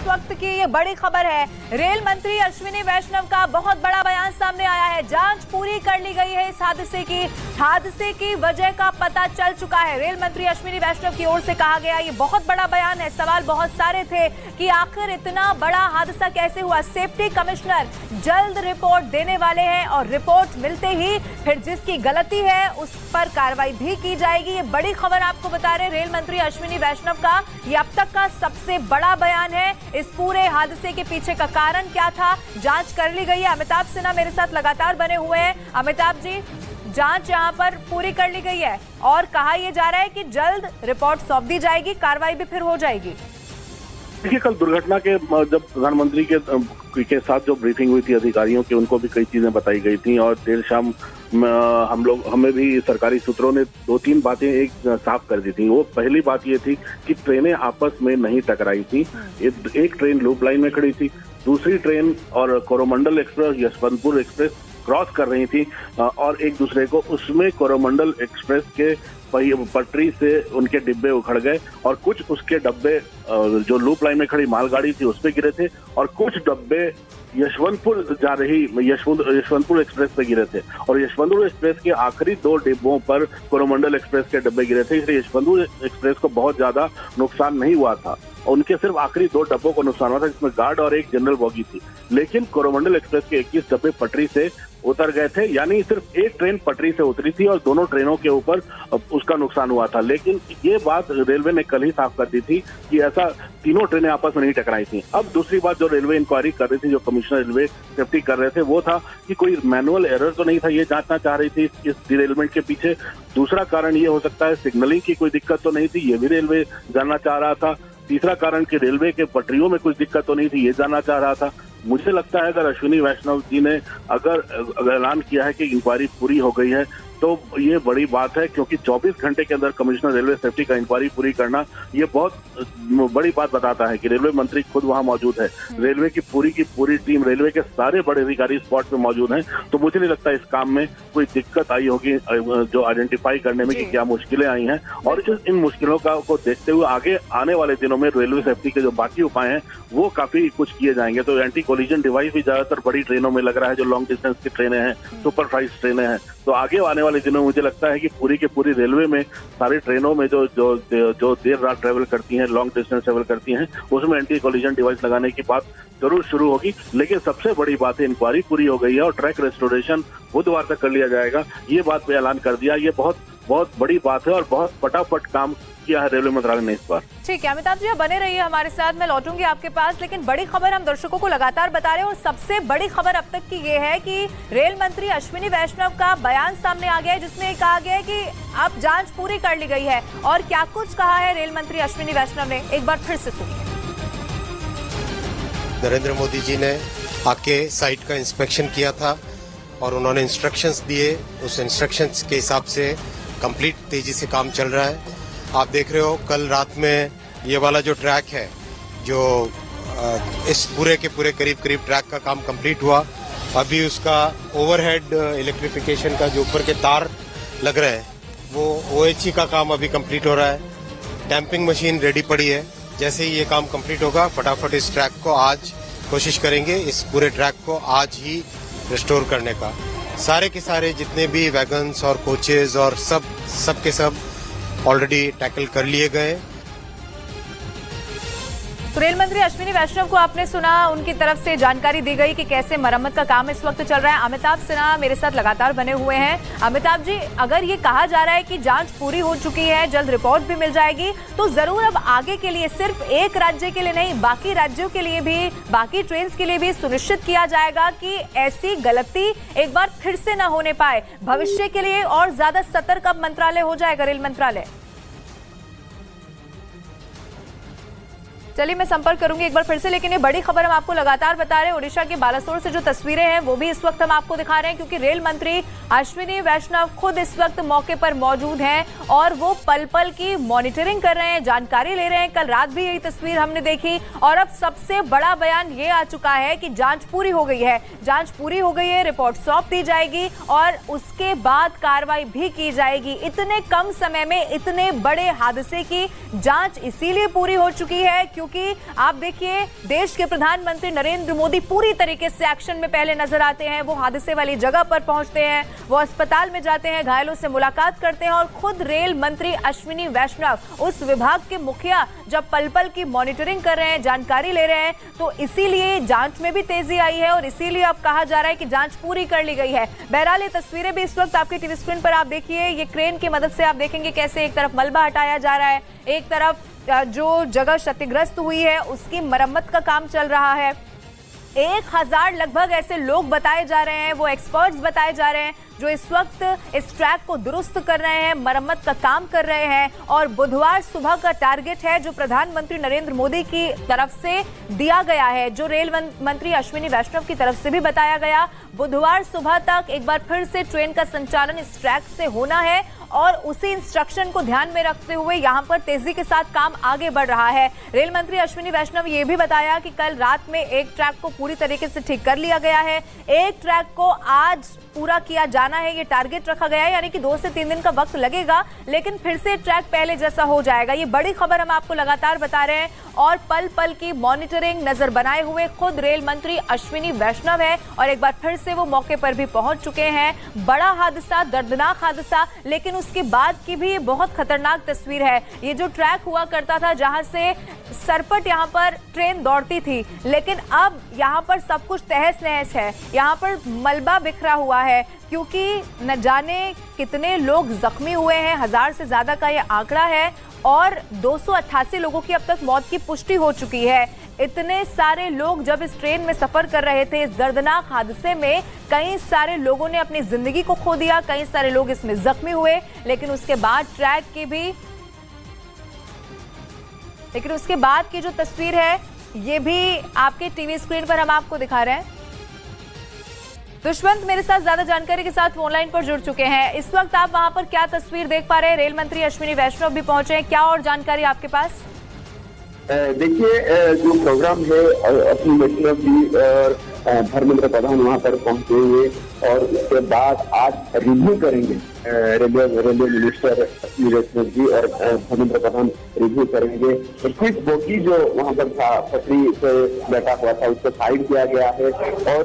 वक्त की ये बड़ी खबर है। रेल मंत्री अश्विनी वैष्णव का बहुत बड़ा बयान सामने आया है। जांच पूरी कर ली गई है इस हादसे की वजह का पता चल चुका है। रेल मंत्री अश्विनी वैष्णव की ओर से कहा गया ये बहुत बड़ा बयान है। सवाल बहुत सारे थे कि आखिर इतना बड़ा हादसा कैसे हुआ। सेफ्टी कमिश्नर जल्द रिपोर्ट देने वाले हैं और रिपोर्ट मिलते ही फिर जिसकी गलती है उस पर कार्रवाई भी की जाएगी। ये बड़ी खबर आपको बता रहे रेल मंत्री अश्विनी वैष्णव का ये अब तक का सबसे बड़ा बयान है। इस पूरे हादसे के पीछे का कारण क्या था, जांच कर ली गई है। अमिताभ सिन्हा मेरे साथ लगातार बने हुए हैं। अमिताभ जी, जांच यहां पर पूरी कर ली गई है और कहा यह जा रहा है कि जल्द रिपोर्ट सौंप दी जाएगी, कार्रवाई भी फिर हो जाएगी। देखिए, कल दुर्घटना के जब प्रधानमंत्री के साथ जो ब्रीफिंग हुई थी अधिकारियों की, उनको भी कई चीजें बताई गई थी और देर शाम हमें भी सरकारी सूत्रों ने 2-3 बातें एक साफ कर दी थी। वो पहली बात ये थी कि ट्रेनें आपस में नहीं टकराई थी। एक ट्रेन लूप लाइन में खड़ी थी, दूसरी ट्रेन और Coromandel express, Yesvantpur express cross कर रही थी और एक दूसरे को, उसमें कोरोमंडल एक्सप्रेस के पटरी से उनके डिब्बे उखड़ गए और कुछ उसके डब्बे जो लूप लाइन में खड़ी मालगाड़ी थी उस पे गिरे थे और कुछ डब्बे यशवंतपुर जा रही यशवंतपुर एक्सप्रेस पे गिरे थे और यशवंतपुर एक्सप्रेस के आखिरी 2 डिब्बों पर कोरोमंडल एक्सप्रेस के डब्बे गिरे थे। इसलिए यशवंतपुर एक्सप्रेस को बहुत ज्यादा नुकसान नहीं हुआ था। उनके सिर्फ आखिरी 2 डब्बों को नुकसान हुआ था, जिसमें गार्ड और एक जनरल बोगी थी। लेकिन कोरोमंडल एक्सप्रेस के 21 डब्बे पटरी से उतर गए थे, यानी सिर्फ एक ट्रेन पटरी से उतरी थी और दोनों ट्रेनों के ऊपर उसका नुकसान हुआ था। लेकिन ये बात रेलवे ने कल ही साफ कर दी थी कि ऐसा तीनों ट्रेनें आपस में नहीं टकराई थी। अब दूसरी बात जो रेलवे इंक्वायरी कर रही थी, जो कमिश्नर रेलवे सेफ्टी कर रहे थे, वो था कि कोई मैनुअल एरर तो नहीं था, ये जांचना चाह रही थी इस डिरेलमेंट के पीछे। दूसरा कारण ये हो सकता है सिग्नलिंग की कोई दिक्कत तो नहीं थी, ये भी रेलवे जानना चाह रहा था। तीसरा कारण कि रेलवे के पटरियों में कुछ दिक्कत तो नहीं थी, ये जानना चाह रहा था। मुझे लगता है अगर अश्विनी वैष्णव जी ने अगर ऐलान किया है कि इंक्वायरी पूरी हो गई है तो ये बड़ी बात है, क्योंकि 24 घंटे के अंदर कमिश्नर रेलवे सेफ्टी का इंक्वायरी पूरी करना ये बहुत बड़ी बात बताता है कि रेलवे मंत्री खुद वहां मौजूद है, रेलवे की पूरी टीम, रेलवे के सारे बड़े अधिकारी स्पॉट पे मौजूद हैं। तो मुझे नहीं लगता इस काम में कोई दिक्कत आई होगी जो आइडेंटिफाई करने में कि क्या मुश्किलें आई हैं। और इन मुश्किलों को देखते हुए आगे आने वाले दिनों में रेलवे सेफ्टी के जो बाकी उपाय हैं वो काफी कुछ किए जाएंगे। तो एंटी कोलिजन डिवाइस भी ज्यादातर बड़ी ट्रेनों में लग रहा है, जो लॉन्ग डिस्टेंस की ट्रेनें हैं, सुपरफास्ट ट्रेनें हैं। तो आगे आने वाले दिनों में मुझे लगता है कि पूरी के पूरी रेलवे में सारी ट्रेनों में जो देर रात ट्रेवल करती हैं, लॉन्ग डिस्टेंस ट्रेवल करती हैं, उसमें एंटी कोलिजन डिवाइस लगाने की बात जरूर शुरू होगी। लेकिन सबसे बड़ी बात है इंक्वायरी पूरी हो गई है और ट्रैक रेस्टोरेशन बुधवार तक कर लिया जाएगा, ये बात पे ऐलान कर दिया। ये बहुत बड़ी बात है और बहुत फटाफट काम किया है रेलवे मंत्रालय ने इस बार। ठीक है अमिताभ जी, आप बने रहिए हमारे साथ, मैं लौटूंगी आपके पास। लेकिन बड़ी खबर हम दर्शकों को लगातार बता रहे हैं और सबसे बड़ी खबर अब तक की ये है कि रेल मंत्री अश्विनी वैष्णव का बयान सामने आ गया है, जिसमें कहा गया है कि अब जांच पूरी कर ली गई है। और क्या कुछ कहा है रेल मंत्री अश्विनी वैष्णव ने, एक बार फिर से सुनिए। नरेंद्र मोदी जी ने आके साइट का इंस्पेक्शन किया था और उन्होंने इंस्ट्रक्शंस दिए। उस इंस्ट्रक्शंस के हिसाब से कंप्लीट तेजी से काम चल रहा है। आप देख रहे हो कल रात में ये वाला जो ट्रैक है, जो इस पूरे के पूरे करीब ट्रैक का काम कंप्लीट हुआ। अभी उसका ओवरहेड इलेक्ट्रिफिकेशन का जो ऊपर के तार लग रहे हैं वो OHE का काम अभी कंप्लीट हो रहा है। डैम्पिंग मशीन रेडी पड़ी है। जैसे ही ये काम कंप्लीट होगा फटाफट इस ट्रैक को आज कोशिश करेंगे इस पूरे ट्रैक को आज ही रिस्टोर करने का। सारे के सारे जितने भी वैगन्स और कोचेज और सब के सब ऑलरेडी टैकल कर लिए गए। तो रेल मंत्री अश्विनी वैष्णव को आपने सुना, उनकी तरफ से जानकारी दी गई कि कैसे मरम्मत का काम इस वक्त चल रहा है। अमिताभ सिन्हा मेरे साथ लगातार बने हुए हैं। अमिताभ जी, अगर ये कहा जा रहा है कि जांच पूरी हो चुकी है, जल्द रिपोर्ट भी मिल जाएगी, तो जरूर अब आगे के लिए सिर्फ एक राज्य के लिए नहीं, बाकी राज्यों के लिए भी, बाकी ट्रेन के लिए भी सुनिश्चित किया जाएगा कि ऐसी गलती एक बार फिर से न होने पाए। भविष्य के लिए और ज्यादा सतर्क अब मंत्रालय हो जाएगा, रेल मंत्रालय। चलिए मैं संपर्क करूंगी एक बार फिर से, लेकिन ये बड़ी खबर हम आपको लगातार बता रहे हैं। ओडिशा के बालासोर से जो तस्वीरें हैं वो भी इस वक्त हम आपको दिखा रहे हैं, क्योंकि रेल मंत्री अश्विनी वैष्णव खुद इस वक्त मौके पर मौजूद हैं और वो पल पल की मॉनिटरिंग कर रहे हैं, जानकारी ले रहे हैं। कल रात भी यही तस्वीर हमने देखी और अब सबसे बड़ा बयान ये आ चुका है कि जांच पूरी हो गई है, जांच पूरी हो गई है, रिपोर्ट सौंप दी जाएगी और उसके बाद कार्रवाई भी की जाएगी। इतने कम समय में इतने बड़े हादसे की जांच इसीलिए पूरी हो चुकी है क्योंकि आप देखिए देश के प्रधानमंत्री नरेंद्र मोदी पूरी तरीके से एक्शन में पहले नजर आते हैं। वो हादसे वाली जगह पर पहुंचते हैं, वो अस्पताल में जाते हैं, घायलों से मुलाकात करते हैं और खुद रेल मंत्री अश्विनी वैष्णव उस विभाग के मुखिया जब पल पल की मॉनिटरिंग कर रहे हैं, जानकारी ले रहे हैं, तो इसीलिए जांच में भी तेजी आई है और इसीलिए अब कहा जा रहा है कि जांच पूरी कर ली गई है। बहरहाल ये तस्वीरें भी इस वक्त आपके टीवी स्क्रीन पर आप देखिए, ये क्रेन की मदद से आप देखेंगे कैसे एक तरफ मलबा हटाया जा रहा है, एक तरफ जो जगह क्षतिग्रस्त हुई है उसकी मरम्मत का काम चल रहा है। 1000 लगभग ऐसे लोग बताए जा रहे हैं, वो एक्सपर्ट्स बताए जा रहे हैं जो इस वक्त इस ट्रैक को दुरुस्त कर रहे हैं, मरम्मत का काम कर रहे हैं और बुधवार सुबह का टारगेट है जो प्रधानमंत्री नरेंद्र मोदी की तरफ से दिया गया है, जो रेल मंत्री अश्विनी वैष्णव की तरफ से भी बताया गया। बुधवार सुबह तक एक बार फिर से ट्रेन का संचालन इस ट्रैक से होना है और उसी इंस्ट्रक्शन को ध्यान में रखते हुए यहां पर तेजी के साथ काम आगे बढ़ रहा है। रेल मंत्री अश्विनी वैष्णव ये भी बताया कि कल रात में एक ट्रैक को पूरी तरीके से ठीक कर लिया गया है, एक ट्रैक को आज पूरा किया जाना है, ये टारगेट रखा गया है, यानी कि 2 से 3 दिन का वक्त लगेगा लेकिन फिर से ट्रैक पहले जैसा हो जाएगा। ये बड़ी खबर हम आपको लगातार बता रहे हैं और पल पल की मॉनिटरिंग नजर बनाए हुए खुद रेल मंत्री अश्विनी वैष्णव है और एक बार फिर से वो मौके पर भी पहुंच चुके हैं। बड़ा हादसा, दर्दनाक हादसा, लेकिन उसके बाद की भी बहुत खतरनाक तस्वीर है। ये जो ट्रैक हुआ करता था जहां से सरपट यहां पर ट्रेन दौड़ती थी, लेकिन अब यहां पर सब कुछ तहस नहस है, यहां पर मलबा बिखरा हुआ है क्योंकि न जाने कितने लोग जख्मी हुए हैं, 1000 से ज्यादा का ये आंकड़ा है और 288 लोगों की अब तक मौत की पुष्टि हो चुकी है। इतने सारे लोग जब इस ट्रेन में सफर कर रहे थे, इस दर्दनाक हादसे में कई सारे लोगों ने अपनी जिंदगी को खो दिया, कई सारे लोग इसमें जख्मी हुए, लेकिन उसके बाद की जो तस्वीर है ये भी आपके टीवी स्क्रीन पर हम आपको दिखा रहे हैं। दुष्यंत मेरे साथ ज्यादा जानकारी के साथ ऑनलाइन पर जुड़ चुके हैं। इस वक्त आप वहां पर क्या तस्वीर देख पा रहे हैं? रेल मंत्री अश्विनी वैष्णव भी पहुंचे हैं, क्या और जानकारी आपके पास? देखिए, जो प्रोग्राम है अश्विनी वैष्णव जी और धर्मेंद्र प्रधान वहां पर पहुंचे हुए और उसके बाद आज रिव्यू करेंगे। रेलवे मिनिस्टर अश्विनी वैष्णव जी और धर्मेंद्र प्रधान रिव्यू करेंगे। 21 बोगी जो वहां पर था, पटरी से बैठा हुआ था, उसको साइड किया गया है और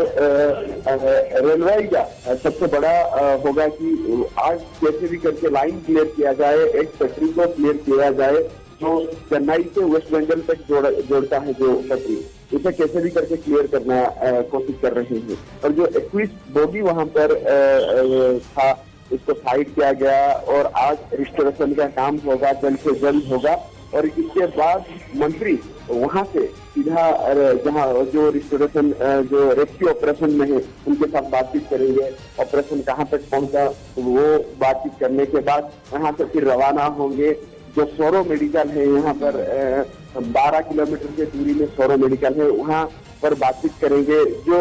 रेलवे का सबसे बड़ा होगा कि आज कैसे भी करके लाइन क्लियर किया जाए, एक पटरी को क्लियर किया जाए जो चेन्नई से वेस्ट बंगाल तक जोड़ता है, जो पटरी उसे कैसे भी करके क्लियर करना कोशिश कर रहे हैं। और जो 21 बोगी वहां पर था उसको साइड किया गया और आज रिस्टोरेशन का काम होगा, जल्द से जल्द होगा और इसके बाद मंत्री वहां से सीधा जहां जो रिस्टोरेशन जो रेस्क्यू ऑपरेशन में है उनके साथ बातचीत करेंगे। ऑपरेशन कहां तक पहुंचा वो बातचीत करने के बाद वहां से फिर रवाना होंगे। जो सोरो मेडिकल है यहाँ पर 12 किलोमीटर की दूरी में सोरो मेडिकल है, वहाँ पर बातचीत करेंगे। जो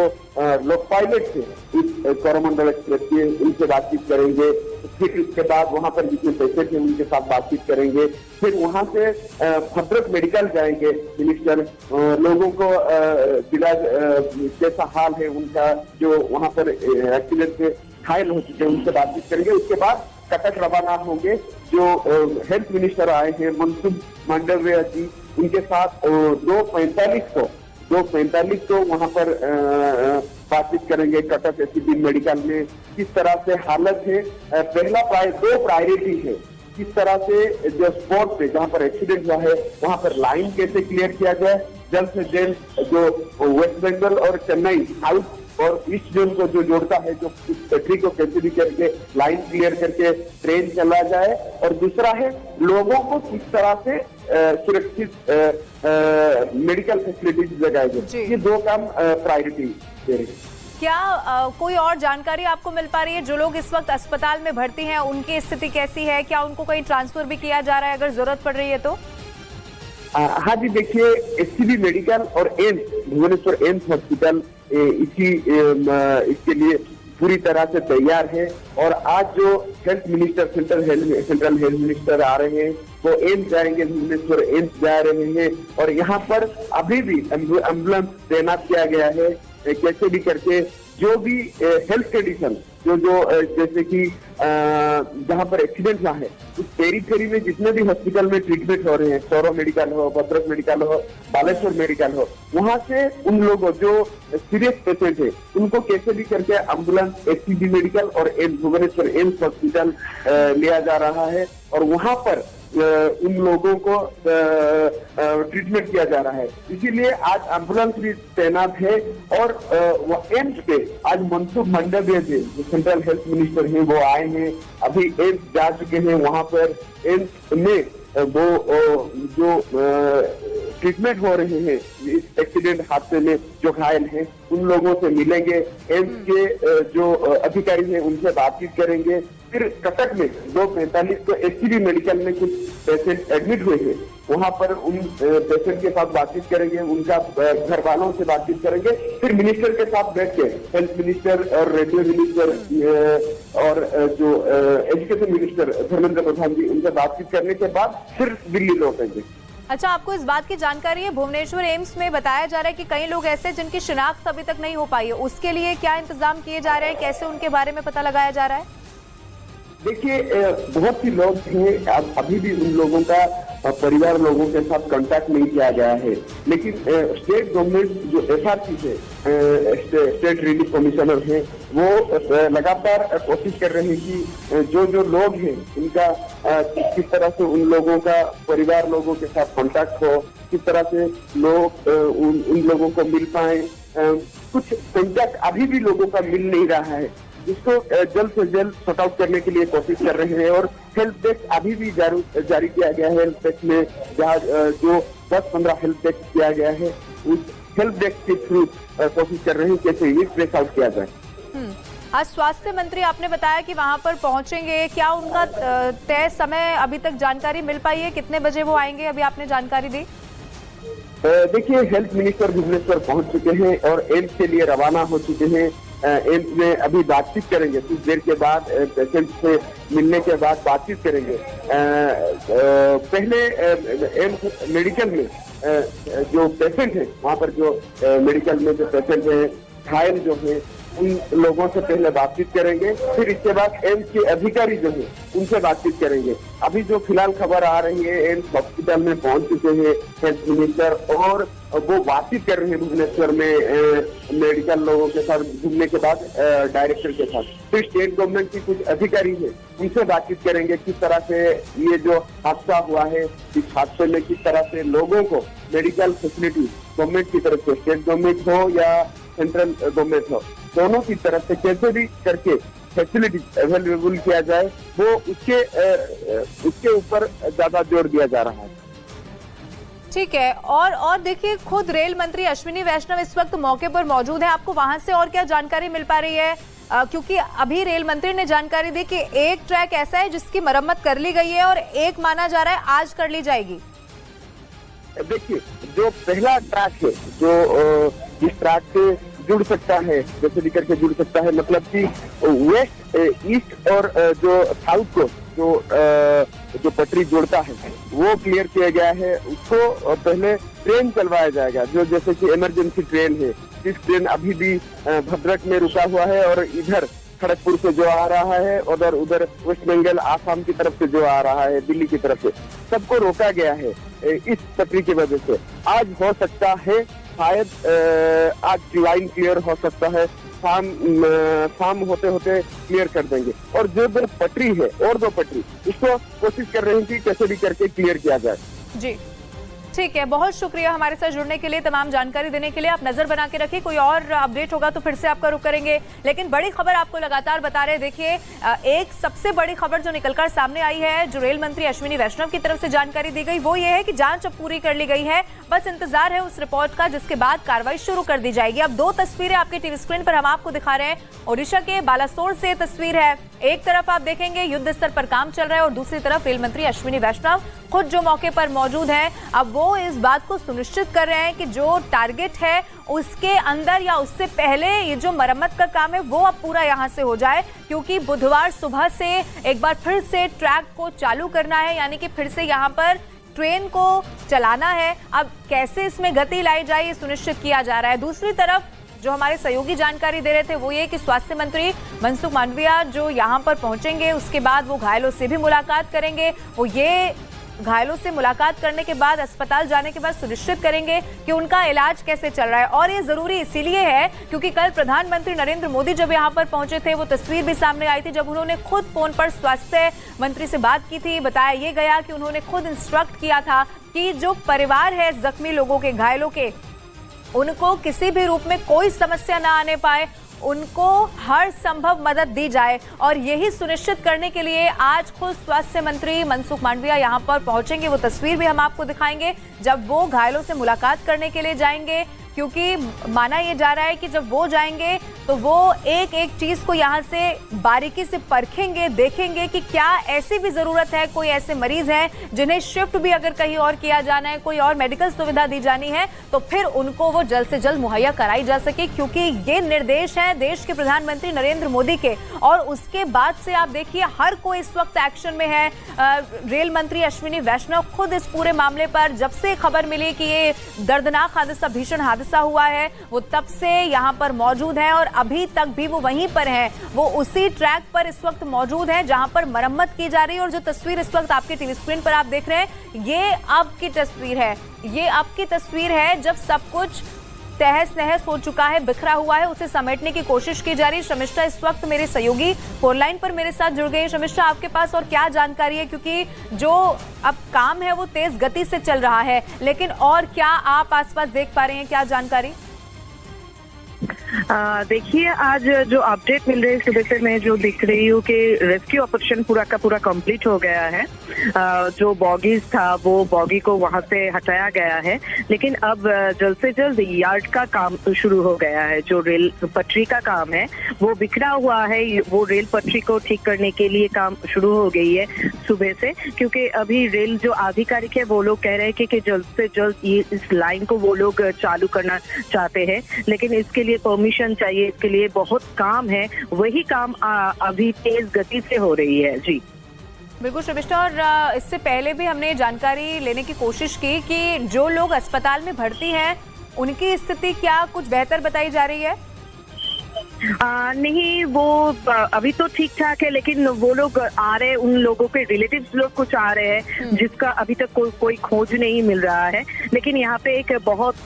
लोग पायलट थे इस कोरोमंडल एक्सप्रेस के, उनसे बातचीत करेंगे। फिर उसके बाद वहाँ पर जितने पेशेंट हैं उनके साथ बातचीत करेंगे। फिर वहाँ से भद्रक मेडिकल जाएंगे मिनिस्टर, लोगों को कैसा हाल है उनका, जो वहाँ पर एक्सीडेंट से घायल हो चुके हैं उनसे बातचीत करेंगे। उसके बाद कटक रवाना होंगे। जो हेल्थ मिनिस्टर आए हैं मनसुख मांडविया जी, उनके साथ 2:45 को वहां पर बातचीत करेंगे। कटक एससीबी मेडिकल में किस तरह से हालत है, पहला 2 प्रायोरिटी है, किस तरह से जो स्पॉट पे जहां पर एक्सीडेंट हुआ है वहां पर लाइन कैसे क्लियर किया जाए, जल्द से जल्द जो वेस्ट बंगाल और चेन्नई साउथ और ईस्ट जोन को जो जोड़ता है, जो इस पटरी को कैसे भी करके लाइन क्लियर करके ट्रेन चला जाए। और दूसरा है लोगों को किस तरह से सुरक्षित मेडिकल फैसिलिटीज लगाई जाए। ये 2 काम प्रायोरिटी दे रही है। क्या कोई और जानकारी आपको मिल पा रही है? जो लोग इस वक्त अस्पताल में भर्ती हैं उनकी स्थिति कैसी है? क्या उनको कहीं ट्रांसफर भी किया जा रहा है अगर जरूरत पड़ रही है तो? हाँ जी, देखिए एससीबी मेडिकल और एम्स भुवनेश्वर एम्स हॉस्पिटल इसके लिए पूरी तरह से तैयार है। और आज जो health minister central health minister आ रहे हैं वो एम्स जाएंगे, भुवनेश्वर एम्स जा रहे हैं और यहाँ पर अभी भी एम्बुलेंस तैनात किया गया है। कैसे भी करके जो भी हेल्थ कंडीशन जो जैसे कि जहाँ पर एक्सीडेंट हुआ है उस पेरीफेरी में जितने भी हॉस्पिटल में ट्रीटमेंट हो रहे हैं, सौरव मेडिकल हो, भद्रक मेडिकल हो, बालेश्वर मेडिकल हो, वहां से उन लोगों जो सीरियस पेशेंट है उनको कैसे भी करके एम्बुलेंस एचसीबी मेडिकल और भुवनेश्वर एम्स हॉस्पिटल लिया जा रहा है और वहां पर उन लोगों को ट्रीटमेंट किया जा रहा है। इसीलिए आज एम्बुलेंस भी तैनात है और वो एम्स पे आज मनसुख मंडाविया जी जो सेंट्रल हेल्थ मिनिस्टर हैं वो आए हैं, अभी एम्स जा चुके हैं। वहां पर एम्स में वो जो ट्रीटमेंट हो रहे हैं इस एक्सीडेंट हादसे में जो घायल हैं उन लोगों से मिलेंगे, एम्स के जो अधिकारी हैं उनसे बातचीत करेंगे। फिर कटक में 2:45 को एचसीबी मेडिकल में कुछ पेशेंट एडमिट हुए हैं, वहां पर उन पेशेंट के साथ बातचीत करेंगे, उनका घर वालों से बातचीत करेंगे। फिर मिनिस्टर के साथ बैठ के हेल्थ मिनिस्टर और रेडियो मिनिस्टर और जो एजुकेशन मिनिस्टर धर्मेंद्र प्रधान जी उनसे बातचीत करने के बाद फिर दिल्ली लौटेंगे। अच्छा, आपको इस बात की जानकारी है भुवनेश्वर एम्स में बताया जा रहा है कि कई लोग ऐसे जिनकी शिनाख्त अभी तक नहीं हो पाई है, उसके लिए क्या इंतजाम किए जा रहे हैं, कैसे उनके बारे में पता लगाया जा रहा है? देखिए बहुत सी लोग हैं, अभी भी उन लोगों का परिवार लोगों के साथ कांटेक्ट नहीं किया गया है, लेकिन स्टेट गवर्नमेंट जो एसआरसी है, स्टेट रिलीफ कमिश्नर है, वो लगातार कोशिश कर रहे हैं कि जो लोग हैं उनका किस तरह से उन लोगों का परिवार लोगों के साथ कांटेक्ट हो, किस तरह से लोग उन लोगों को मिल पाए। कुछ कांटेक्ट अभी भी लोगों का मिल नहीं रहा है, जिसको जल्द से जल्द सॉर्ट आउट करने के लिए कोशिश कर रहे हैं। और हेल्प डेस्क अभी भी जारी किया गया है। हेल्प डेस्क में जहाँ जो 10-15 हेल्प डेस्क किया गया है उस हेल्प डेस्क के थ्रू कोशिश कर रहे हैं कैसे ये ट्रेस आउट किया जाए। आज स्वास्थ्य मंत्री आपने बताया कि वहां पर पहुंचेंगे, क्या उनका तय समय अभी तक जानकारी मिल पाई है, कितने बजे वो आएंगे, अभी आपने जानकारी दी? देखिए हेल्थ मिनिस्टर भुवनेश्वर पहुंच चुके हैं और एम्स के लिए रवाना हो चुके हैं। एम्स में अभी बातचीत करेंगे, कुछ देर के बाद पेशेंट से मिलने के बाद बातचीत करेंगे। पहले एम्स मेडिकल में जो पेशेंट है वहां पर जो मेडिकल में जो पेशेंट है घायल जो है उन लोगों से पहले बातचीत करेंगे, फिर इसके बाद एम्स के अधिकारी जो है उनसे बातचीत करेंगे। अभी जो फिलहाल खबर आ रही है एम्स हॉस्पिटल में पहुंच चुके हैं हेल्थ मिनिस्टर और वो बातचीत कर रहे हैं भुवनेश्वर में मेडिकल लोगों के साथ, घूमने के बाद डायरेक्टर के साथ। फिर स्टेट गवर्नमेंट की कुछ अधिकारी है उनसे बातचीत करेंगे किस तरह से ये जो हादसा हुआ है इस हादसे में किस तरह से लोगों को मेडिकल फैसिलिटी गवर्नमेंट की तरफ से, स्टेट गवर्नमेंट हो या सेंट्रल गवर्नमेंट हो, दोनों की तरफ से कैसे भी करके फैसिलिटी अवेलेबल किया जाए वो उसके ऊपर ज्यादा जोर दिया जा रहा है। ठीक है। और देखिए खुद रेल मंत्री अश्विनी वैष्णव इस वक्त मौके पर मौजूद है, आपको वहां से और क्या जानकारी मिल पा रही है? क्योंकि अभी रेल मंत्री ने जानकारी दी कि एक ट्रैक ऐसा है जिसकी मरम्मत कर ली गई है और एक माना जा रहा है आज कर ली जाएगी। देखिए जो पहला ट्रैक है जो जिस ट्रैक से जुड़ सकता है, जैसे भी करके जुड़ सकता है, मतलब कि वेस्ट ईस्ट और जो साउथ को जो पटरी जोड़ता है वो क्लियर किया गया है। उसको पहले ट्रेन चलवाया जाएगा जो जैसे कि इमरजेंसी ट्रेन है, इस ट्रेन अभी भी भद्रक में रुका हुआ है और इधर खड़गपुर से जो आ रहा है उधर वेस्ट बंगाल आसाम की तरफ से जो आ रहा है दिल्ली की तरफ से, सबको रोका गया है इस पटरी की वजह से। आज हो सकता है शायद आज लाइन क्लियर हो सकता है, शाम होते होते क्लियर कर देंगे। और जो 2 पटरी है और 2 पटरी इसको कोशिश कर रहे हैं कि कैसे भी करके क्लियर किया जाए। जी ठीक है, बहुत शुक्रिया हमारे साथ जुड़ने के लिए, तमाम जानकारी देने के लिए। आप नजर बना के रखिए, कोई और अपडेट होगा तो फिर से आपका रुख करेंगे। लेकिन बड़ी खबर आपको लगातार बता रहे, देखिए एक सबसे बड़ी खबर जो निकलकर सामने आई है, जो रेल मंत्री अश्विनी वैष्णव की तरफ से जानकारी दी गई, वो ये है कि जांच अब पूरी कर ली गई है, बस इंतजार है उस रिपोर्ट का जिसके बाद कार्रवाई शुरू कर दी जाएगी। अब 2 तस्वीरें आपके टीवी स्क्रीन पर हम आपको दिखा रहे हैं। ओडिशा के बालासोर से तस्वीर है, एक तरफ आप देखेंगे युद्ध स्तर पर काम चल रहा है और दूसरी तरफ रेल मंत्री अश्विनी वैष्णव खुद जो मौके पर मौजूद है। अब वो वो इस बात को सुनिश्चित कर रहे हैं कि जो टारगेट है उसके अंदर या उससे पहले ये जो मरम्मत का काम है वो अब पूरा यहाँ से हो जाए, क्योंकि बुधवार सुबह से एक बार फिर से ट्रैक को चालू करना है, यानी कि फिर से यहाँ पर ट्रेन को चलाना है। अब कैसे इसमें गति लाई जाए ये सुनिश्चित किया जा रहा है। दूसरी तरफ जो हमारे सहयोगी जानकारी दे रहे थे वो ये कि स्वास्थ्य मंत्री मनसुख मांडविया जो यहाँ पर पहुंचेंगे उसके बाद वो घायलों से भी मुलाकात करेंगे। वो ये घायलों से मुलाकात करने के बाद अस्पताल जाने के बाद सुनिश्चित करेंगे कि उनका इलाज कैसे चल रहा है। और ये जरूरी इसीलिए है क्योंकि कल प्रधानमंत्री नरेंद्र मोदी जब यहाँ पर पहुंचे थे वो तस्वीर भी सामने आई थी जब उन्होंने खुद फोन पर स्वास्थ्य मंत्री से बात की थी। बताया ये गया कि उन्होंने खुद इंस्ट्रक्ट किया था कि जो परिवार है जख्मी लोगों के, घायलों के, उनको किसी भी रूप में कोई समस्या ना आने पाए, उनको हर संभव मदद दी जाए। और यही सुनिश्चित करने के लिए आज खुद स्वास्थ्य मंत्री मनसुख मांडविया यहां पर पहुंचेंगे। वो तस्वीर भी हम आपको दिखाएंगे जब वो घायलों से मुलाकात करने के लिए जाएंगे, क्योंकि माना यह जा रहा है कि जब वो जाएंगे तो वो एक एक चीज को यहाँ से बारीकी से परखेंगे, देखेंगे कि क्या ऐसी भी जरूरत है, कोई ऐसे मरीज हैं जिन्हें शिफ्ट भी अगर कहीं और किया जाना है, कोई और मेडिकल सुविधा दी जानी है तो फिर उनको वो जल्द से जल्द मुहैया कराई जा सके, क्योंकि ये निर्देश हैं देश के प्रधानमंत्री नरेंद्र मोदी के। और उसके बाद से आप देखिए हर कोई इस वक्त एक्शन में है। रेल मंत्री अश्विनी वैष्णव खुद इस पूरे मामले पर जब से खबर मिली कि ये दर्दनाक हादसा, भीषण हादसा हुआ है, वो तब से यहाँ पर मौजूद है और अभी तक भी वो वहीं पर हैं। वो उसी ट्रैक पर इस वक्त मौजूद हैं जहां पर मरम्मत की जा रही है। और जो तस्वीर इस वक्त आपके टीवी स्क्रीन पर आप देख रहे हैं ये अब की तस्वीर है। ये अब की तस्वीर है जब सब कुछ तहस नहस हो चुका है, बिखरा हुआ है, उसे समेटने की कोशिश की जा रही है। शमिष्ठा इस वक्त मेरे सहयोगी फोन लाइन पर मेरे साथ जुड़ गए। शमिष्ठा, आपके पास और क्या जानकारी है, क्योंकि जो अब काम है वो तेज गति से चल रहा है, लेकिन और क्या आप आसपास देख पा रहे हैं, क्या जानकारी? देखिए, आज जो अपडेट मिल रही है सुबह से मैं जो दिख रही हूँ कि रेस्क्यू ऑपरेशन पूरा का पूरा कंप्लीट हो गया है। जो बॉगीज था वो बॉगी को वहां से हटाया गया है, लेकिन अब जल्द से जल्द यार्ड का काम शुरू हो गया है। जो रेल पटरी का काम है वो बिखरा हुआ है, वो रेल पटरी को ठीक करने के लिए काम शुरू हो गई है सुबह से, क्योंकि अभी रेल जो आधिकारिक है वो लोग कह रहे हैं कि जल्द से जल्द ये इस लाइन को वो लोग चालू करना चाहते हैं, लेकिन इसके लिए परमिशन चाहिए, इसके लिए बहुत काम है। वही काम अभी तेज गति से हो रही है। जी बिल्कुल शमिष्ठा, और इससे पहले भी हमने जानकारी लेने की कोशिश की कि जो लोग अस्पताल में भर्ती हैं उनकी स्थिति क्या कुछ बेहतर बताई जा रही है? नहीं, वो अभी तो ठीक ठाक है, लेकिन वो लोग आ रहे, उन लोगों के रिलेटिव्स लोग कुछ आ रहे हैं जिसका अभी तक कोई खोज नहीं मिल रहा है। लेकिन यहाँ पे एक बहुत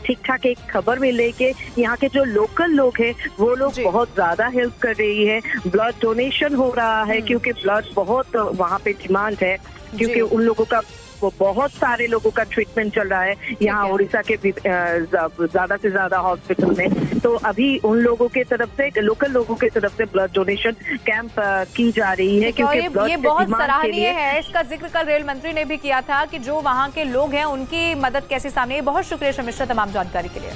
ठीक ठाक एक खबर मिल रही है कि यहाँ के जो लोकल लोग हैं वो लोग बहुत ज्यादा हेल्प कर रही है। ब्लड डोनेशन हो रहा है क्योंकि ब्लड बहुत वहाँ पे डिमांड है, क्योंकि उन लोगों का बहुत सारे लोगों का ट्रीटमेंट चल रहा है यहाँ उड़ीसा के ज्यादा से ज्यादा हॉस्पिटल में। तो अभी उन लोगों के तरफ से, लोकल लोगों के तरफ से ब्लड डोनेशन कैंप की जा रही है, क्योंकि ये बहुत सराहनीय है। इसका जिक्र कल रेल मंत्री ने भी किया था कि जो वहाँ के लोग हैं उनकी मदद कैसे सामने। बहुत शुक्रिया शमिष्ठा तमाम जानकारी के लिए।